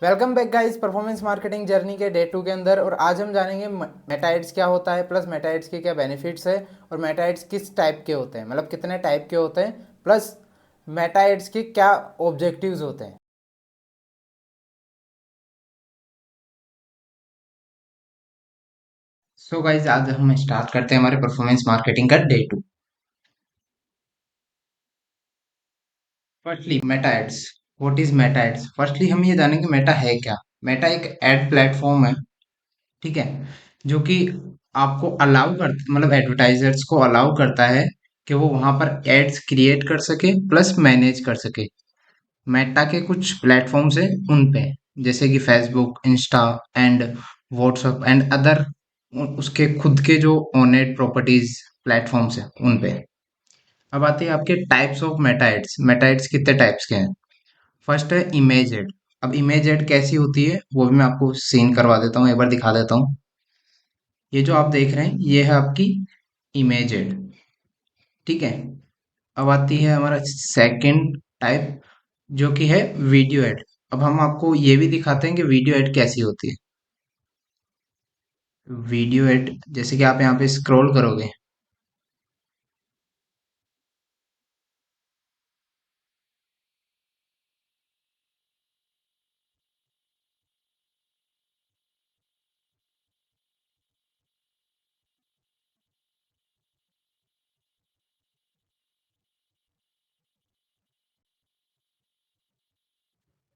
Welcome back guys performance marketing journey के day 2 के अंदर। और आज हम जानेंगे मेटा एड्स क्या होता है, प्लस मेटा एड्स के क्या बेनिफिट्स है, और मेटा एड्स किस टाइप के होते हैं, मतलब कितने टाइप के होते हैं, प्लस मेटा एड्स के क्या ऑब्जेक्टिव्स होते हैं। सो गाइज आज हम स्टार्ट करते हैं हमारे परफॉर्मेंस मार्केटिंग का day 2। Firstly Meta ads. What is Meta ads? Firstly हम ये जानेंगे मेटा है क्या। मेटा एक एड प्लेटफॉर्म है, ठीक है, जो कि आपको अलाउ कर मतलब एडवर्टाइजर्स को अलाउ करता है कि वो वहां पर एड्स क्रिएट कर सके प्लस मैनेज कर सके। मेटा के कुछ प्लेटफॉर्म्स हैं उन पे, जैसे कि Facebook, Insta and WhatsApp and other उसके खुद के जो ओनेड प्रॉपर्टीज प्लेटफॉर्म्स हैं उन पे। अब आते हैं आपके types of Meta ads. Meta ads कितने टाइप्स के हैं? फर्स्ट है इमेज एड। अब इमेज एड कैसी होती है वो भी मैं आपको सीन करवा देता हूँ, एक बार दिखा देता हूँ। ये जो आप देख रहे हैं ये है आपकी इमेज एड, ठीक है। अब आती है हमारा सेकंड टाइप, जो कि है वीडियो एड। अब हम आपको ये भी दिखाते हैं कि वीडियो एड कैसी होती है। वीडियो एड जैसे कि आप यहाँ पे स्क्रॉल करोगे,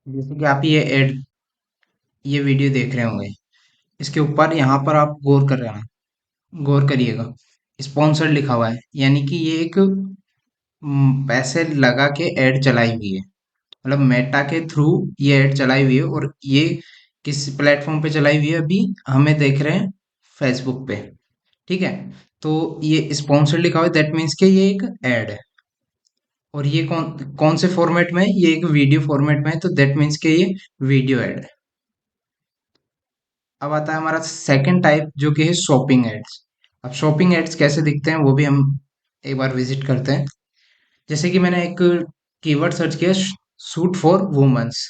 जैसे कि आप ये वीडियो देख रहे होंगे, इसके ऊपर यहाँ पर आप गौर करिएगा, स्पॉन्सर्ड लिखा हुआ है, यानी कि ये एक पैसे लगा के ऐड चलाई हुई है। मतलब मेटा के थ्रू ये ऐड चलाई हुई है, और ये किस प्लेटफॉर्म पे चलाई हुई है अभी हमें देख रहे हैं, फेसबुक पे, ठीक है। तो ये स्पॉन्सर्ड लिखा हुआ है, दैट मीन्स कि ये एक ऐड है। और ये कौन कौन से फॉर्मेट में है? ये एक वीडियो फॉर्मेट में है, तो दैट मीन्स कि ये वीडियो ऐड है। अब आता है हमारा सेकंड टाइप, जो कि है शॉपिंग एड्स। अब शॉपिंग एड्स कैसे दिखते हैं वो भी हम एक बार विजिट करते हैं। जैसे कि मैंने एक कीवर्ड सर्च किया, सूट फॉर वुमेन्स।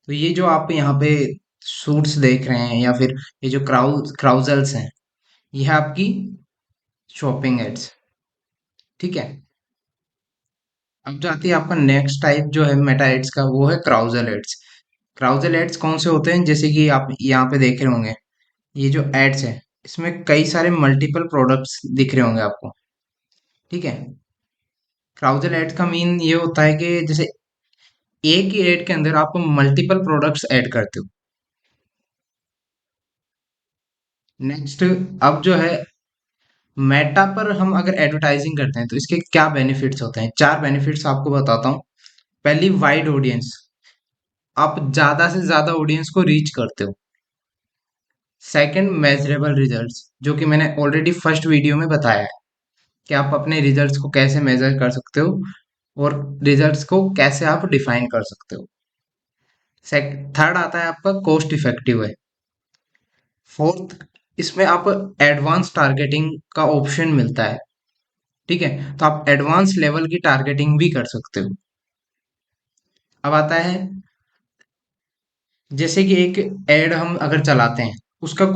तो ये जो आप यहाँ पे सूट्स देख रहे हैं, या फिर ये जो क्राउजल्स हैं, ये है आपकी शॉपिंग एड्स, ठीक है। अब जो आती है आपका नेक्स्ट टाइप जो है मेटा एड्स का, वो है क्राउजल एड्स। क्राउजल एड्स कौन से होते हैं? जैसे कि आप यहाँ पे देख रहे होंगे, ये जो एड्स है इसमें कई सारे मल्टीपल प्रोडक्ट्स दिख रहे होंगे आपको, ठीक है। क्राउजल एड्स का मीन ये होता है कि जैसे एक ही एड के अंदर आप मल्टीपल प्रोडक्ट्स ऐड करते हो। नेक्स्ट, अब जो है मेटा पर हम अगर एडवर्टाइजिंग करते हैं तो इसके क्या बेनिफिट्स होते हैं? चार बेनिफिट्स आपको बताता हूँ। पहली, वाइड ऑडियंस। आप ज्यादा से ज्यादा ऑडियंस को रीच करते हो। सेकंड, मेजरेबल रिजल्ट्स, जो कि मैंने ऑलरेडी फर्स्ट वीडियो में बताया है कि आप अपने रिजल्ट्स को कैसे मेजर कर सकते हो, और रिजल्ट्स को कैसे आप डिफाइन कर सकते हो। थर्ड आता है आपका कॉस्ट इफेक्टिव है। फोर्थ, इसमें आप एडवांस टारगेटिंग का ऑप्शन मिलता है, ठीक है, तो आप एडवांस लेवल की टारगेटिंग भी कर सकते हो। अब आता है, जैसे कि एक एड हम अगर चलाते हैं, उसका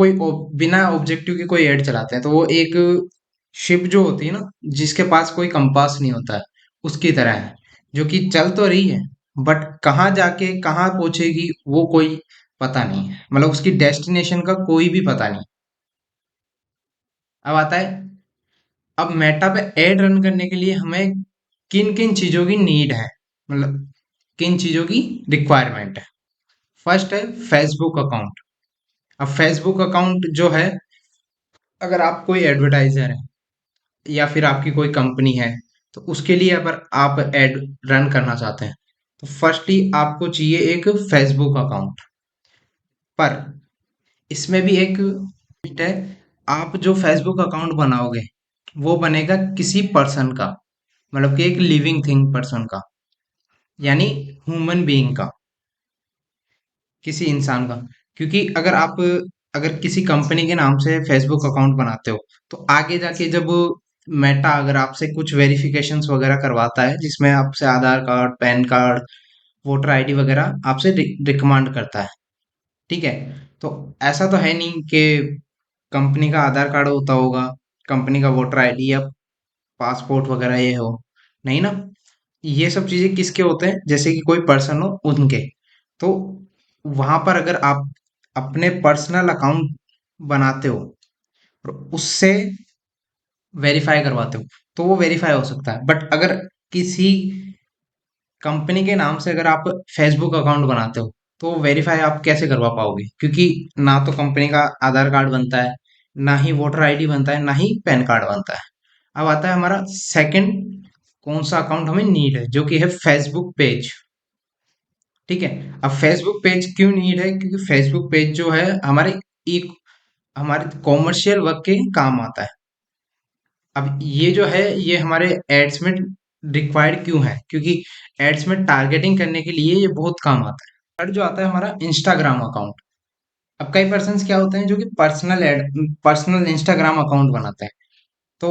बिना ऑब्जेक्टिव के कोई एड चलाते हैं, तो वो एक शिप जो होती है ना, जिसके पास कोई कंपास नहीं होता है, उसकी तरह है, जो कि चल तो रही है, बट कहाँ जाके कहाँ पहुंचेगी वो कोई पता नहीं है, मतलब उसकी डेस्टिनेशन का कोई भी पता नहीं। अब आता है, अब मेटा पे एड रन करने के लिए हमें किन किन चीजों की नीड है, मतलब किन चीजों की रिक्वायरमेंट है। फर्स्ट है फेसबुक अकाउंट। अब फेसबुक अकाउंट जो है, अगर आप कोई एडवर्टाइजर है या फिर आपकी कोई कंपनी है, तो उसके लिए अगर आप एड रन करना चाहते हैं, तो फर्स्टली आपको चाहिए एक फेसबुक अकाउंट। पर इसमें भी एक है, आप जो फेसबुक अकाउंट बनाओगे वो बनेगा किसी पर्सन का, मतलब कि एक लिविंग थिंग पर्सन का, यानी ह्यूमन बीइंग का, किसी इंसान का। क्योंकि अगर किसी कंपनी के नाम से फेसबुक अकाउंट बनाते हो, तो आगे जाके जब मेटा अगर आपसे कुछ वेरिफिकेशंस वगैरह करवाता है, जिसमें आपसे Aadhaar card, PAN card, voter ID वगैरह आपसे रिकमांड करता है, ठीक है। तो ऐसा तो है नहीं कि कंपनी का आधार कार्ड होता होगा, कंपनी का वोटर आईडी या पासपोर्ट वगैरह ये हो, नहीं ना। ये सब चीजें किसके होते हैं, जैसे कि कोई पर्सन हो उनके। तो वहां पर अगर आप अपने पर्सनल अकाउंट बनाते हो और उससे वेरीफाई करवाते हो तो वो वेरीफाई हो सकता है। बट अगर किसी कंपनी के नाम से अगर आप फेसबुक अकाउंट बनाते हो तो वेरीफाई आप कैसे करवा पाओगे, क्योंकि ना तो कंपनी का आधार कार्ड बनता है, ना ही वोटर आईडी बनता है, ना ही पैन कार्ड बनता है। अब आता है हमारा सेकंड, कौन सा अकाउंट हमें नीड है, जो कि है फेसबुक पेज। ठीक है। अब फेसबुक पेज क्यों नीड है, क्योंकि फेसबुक पेज जो है हमारे एक हमारे कॉमर्शियल वर्क के काम आता है। अब ये जो है ये हमारे एड्स में रिक्वायर्ड क्यों है, क्योंकि एड्स में टारगेटिंग करने के लिए ये बहुत काम आता है। थर्ड जो आता है हमारा इंस्टाग्राम अकाउंट। अब कई पर्सन क्या होते हैं जो कि पर्सनल इंस्टाग्राम अकाउंट बनाते हैं। तो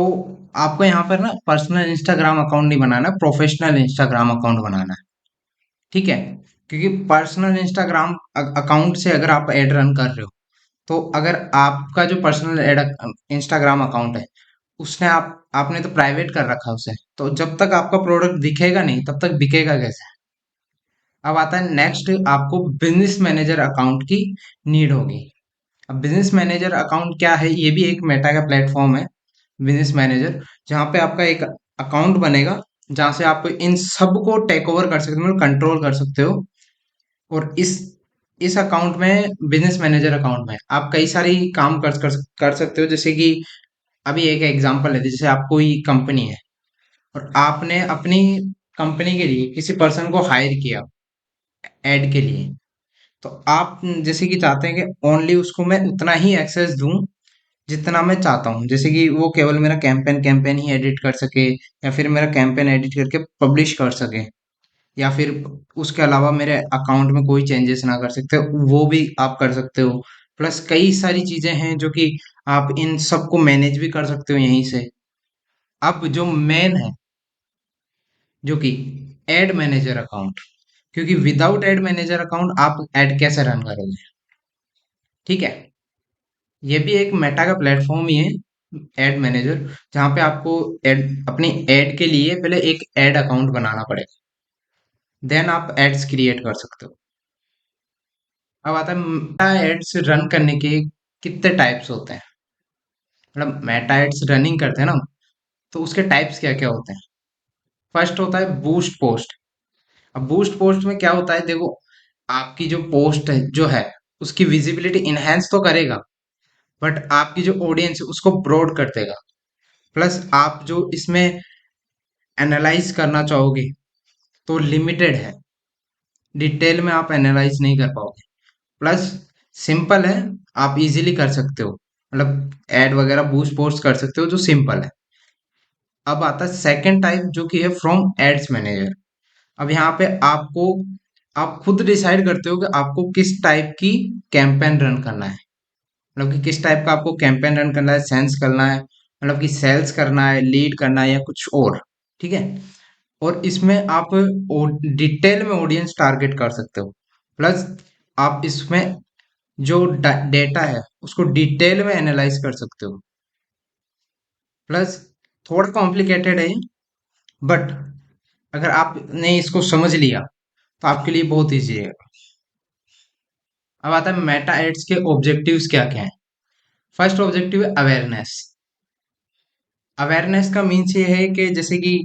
आपको यहाँ पर ना पर्सनल इंस्टाग्राम अकाउंट नहीं बनाना, प्रोफेशनल इंस्टाग्राम अकाउंट बनाना है। ठीक है। क्योंकि पर्सनल इंस्टाग्राम अकाउंट से अगर आप एड रन कर रहे हो, तो अगर आपका जो पर्सनल एड इंस्टाग्राम अकाउंट है उसने आपने तो प्राइवेट कर रखा है उसे, तो जब तक आपका प्रोडक्ट दिखेगा नहीं तब तक बिकेगा कैसे। अब आता है नेक्स्ट, आपको बिजनेस मैनेजर अकाउंट की नीड होगी। अब बिजनेस मैनेजर अकाउंट क्या है, ये भी एक मेटा का प्लेटफॉर्म है, बिजनेस मैनेजर, जहाँ पे आपका एक अकाउंट बनेगा जहाँ से आप इन सब को टेक ओवर कर सकते हो, मतलब कंट्रोल कर सकते हो। और इस अकाउंट में, बिजनेस मैनेजर अकाउंट में आप कई सारी काम कर सकते हो। जैसे कि अभी एक एग्जांपल है, जैसे आप कोई कंपनी है और आपने अपनी कंपनी के लिए किसी पर्सन को हायर किया एड के लिए। तो आप जैसे कि चाहते हैं कि ओनली उसको मैं उतना ही एक्सेस दूं जितना मैं चाहता हूँ, जैसे कि वो केवल मेरा कैंपेन कैंपेन ही एडिट कर सके, या फिर मेरा कैंपेन एडिट करके पब्लिश कर सके, या फिर उसके अलावा मेरे अकाउंट में कोई चेंजेस ना कर सकते, वो भी आप कर सकते हो। प्लस कई सारी चीजें हैं जो कि आप इन सबको मैनेज भी कर सकते हो यहीं से। अब जो मेन है, जो कि एड मैनेजर अकाउंट, क्योंकि विदाउट एड मैनेजर अकाउंट आप एड कैसे रन करोगे। ठीक है। ये भी एक मेटा का प्लेटफॉर्म ही है, एड मैनेजर, जहाँ पे आपको एड अपनी एड के लिए पहले एक एड अकाउंट बनाना पड़ेगा, देन आप एड्स क्रिएट कर सकते हो। अब आता है मेटा एड्स रन करने के कितने टाइप्स होते हैं, मतलब मेटा एड्स रनिंग करते हैं ना, तो उसके टाइप्स क्या क्या होते हैं। फर्स्ट होता है बूस्ट पोस्ट। अब बूस्ट पोस्ट में क्या होता है, देखो, आपकी जो पोस्ट है जो है उसकी विजिबिलिटी इनहेंस तो करेगा, बट आपकी जो ऑडियंस है उसको ब्रॉड कर देगा। प्लस आप जो इसमें एनालाइज करना चाहोगे तो लिमिटेड है, डिटेल में आप एनालाइज नहीं कर पाओगे। प्लस सिंपल है, आप इजीली कर सकते हो, मतलब एड वगैरह बूस्ट पोस्ट कर सकते हो जो सिंपल है। अब आता है सेकंड टाइप जो कि है फ्रॉम एड्स मैनेजर। अब यहाँ पे आप खुद डिसाइड करते हो कि आपको किस टाइप की कैंपेन रन करना है, मतलब कि किस टाइप का आपको कैंपेन रन करना है, सेंस करना है, मतलब कि सेल्स करना है, लीड करना है, या कुछ और। ठीक है। और इसमें आप डिटेल में ऑडियंस टारगेट कर सकते हो। प्लस आप इसमें जो डेटा है उसको डिटेल में एनालाइज कर सकते हो। प्लस थोड़ा कॉम्प्लिकेटेड है, बट अगर आपने इसको समझ लिया तो आपके लिए बहुत ईजी है। अब आता है मेटा एड्स के ऑब्जेक्टिव्स क्या क्या है। फर्स्ट ऑब्जेक्टिव है अवेयरनेस। अवेयरनेस का मीन्स ये है कि जैसे कि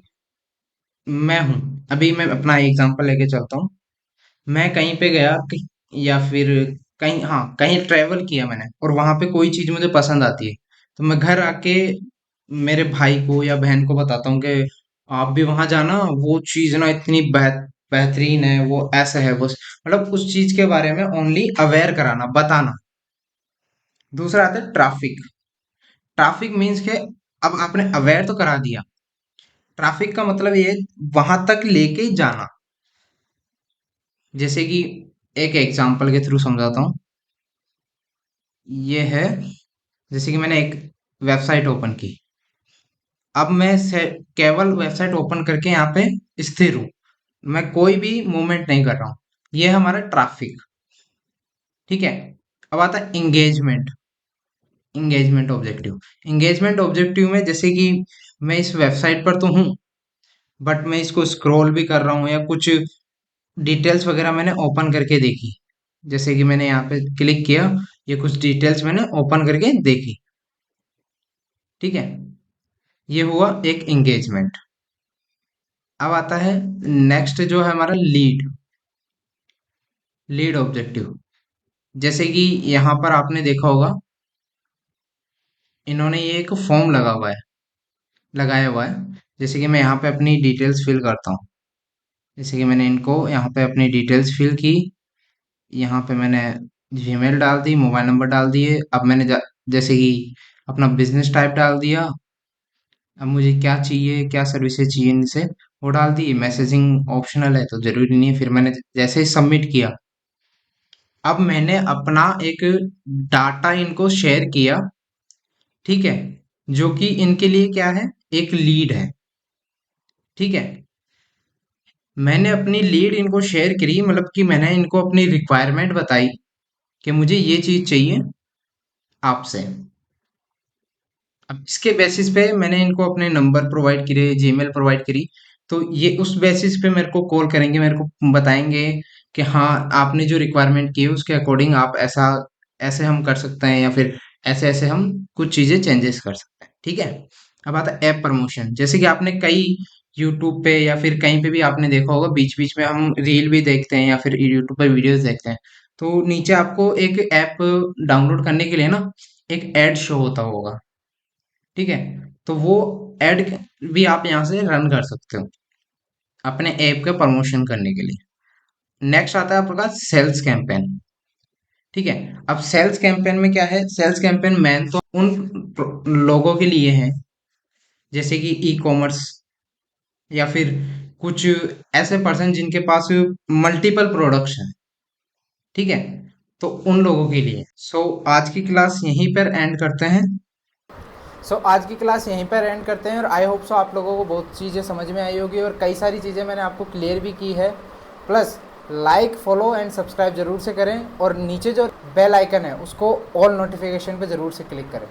मैं हूं, अभी मैं अपना एग्जांपल लेके चलता हूँ। मैं कहीं पे गया या फिर कहीं, हाँ, कहीं ट्रेवल किया मैंने और वहां पे कोई चीज मुझे पसंद आती है, तो मैं घर आके मेरे भाई को या बहन को बताता हूँ कि आप भी वहां जाना, वो चीज ना इतनी बेहतरीन है, वो ऐसा है, वो मतलब उस चीज के बारे में ओनली अवेयर कराना, बताना। दूसरा आता है ट्रैफिक। ट्रैफिक मीन्स के अब आपने अवेयर तो करा दिया, ट्रैफिक का मतलब ये है वहां तक लेके ही जाना। जैसे कि एक एग्जांपल के थ्रू समझाता हूँ। ये है, जैसे कि मैंने एक वेबसाइट ओपन की। अब मैं केवल वेबसाइट ओपन करके यहाँ पे स्थिर हूँ, मैं कोई भी मूवमेंट नहीं कर रहा हूँ। ये है हमारा ट्रैफिक। ठीक है। अब आता है इंगेजमेंट ऑब्जेक्टिव। इंगेजमेंट ऑब्जेक्टिव में जैसे कि मैं इस वेबसाइट पर तो हूँ, बट मैं इसको स्क्रॉल भी कर रहा हूँ या कुछ डिटेल्स वगैरह मैंने ओपन करके देखी, जैसे कि मैंने यहाँ पे क्लिक किया, ये कुछ डिटेल्स मैंने ओपन करके देखी, ठीक है। ये हुआ एक एंगेजमेंट। अब आता है नेक्स्ट जो है हमारा लीड ऑब्जेक्टिव। जैसे कि यहाँ पर आपने देखा होगा, इन्होंने ये एक फॉर्म लगाया हुआ है। जैसे कि मैं यहाँ पे अपनी डिटेल्स फिल करता हूँ। जैसे कि मैंने इनको यहाँ पे अपनी डिटेल्स फिल की, यहाँ पे मैंने जीमेल डाल दी, मोबाइल नंबर डाल दिए। अब मैंने जैसे कि अपना बिजनेस टाइप डाल दिया। अब मुझे क्या चाहिए, क्या सर्विसेज चाहिए इनसे, वो डाल दी। मैसेजिंग ऑप्शनल है तो जरूरी नहीं है। फिर मैंने जैसे ही सबमिट किया, अब मैंने अपना एक डाटा इनको शेयर किया, ठीक है, जो कि इनके लिए क्या है, एक लीड है, ठीक है। मैंने अपनी लीड इनको शेयर करी, मतलब कि मैंने इनको अपनी रिक्वायरमेंट बताई कि मुझे ये चीज चाहिए आपसे। अब इसके बेसिस पे मैंने इनको अपने नंबर प्रोवाइड करे, जीमेल प्रोवाइड करी, तो ये उस बेसिस पे मेरे को कॉल करेंगे, मेरे को बताएंगे कि हाँ आपने जो रिक्वायरमेंट की है उसके अकॉर्डिंग आप ऐसा ऐसे हम कर सकते हैं, या फिर ऐसे ऐसे हम कुछ चीजें चेंजेस कर सकते हैं, ठीक है। अब आता है ऐप प्रमोशन। जैसे कि आपने कई यूट्यूब पे या फिर कहीं पे भी आपने देखा होगा, बीच बीच में हम रील भी देखते हैं या फिर यूट्यूब पे वीडियोस देखते हैं, तो नीचे आपको एक ऐप डाउनलोड करने के लिए ना एक ऐड शो होता होगा, ठीक है। तो वो ऐड भी आप यहाँ से रन कर सकते हो अपने ऐप का प्रमोशन करने के लिए। नेक्स्ट आता है आपका सेल्स कैंपेन, ठीक है। अब सेल्स कैंपेन में क्या है, सेल्स कैंपेन मैन तो उन लोगों के लिए है, जैसे कि ई कॉमर्स या फिर कुछ ऐसे पर्सन जिनके पास मल्टीपल प्रोडक्ट्स हैं, ठीक है, तो उन लोगों के लिए। सो आज की क्लास यहीं पर एंड करते हैं। आज की क्लास यहीं पर एंड करते हैं और आई होप सो आप लोगों को बहुत चीज़ें समझ में आई होगी और कई सारी चीज़ें मैंने आपको क्लियर भी की है। Plus like follow and subscribe ज़रूर से करें और नीचे जो बेल आइकन है उसको ऑल नोटिफिकेशन पे ज़रूर से क्लिक करें।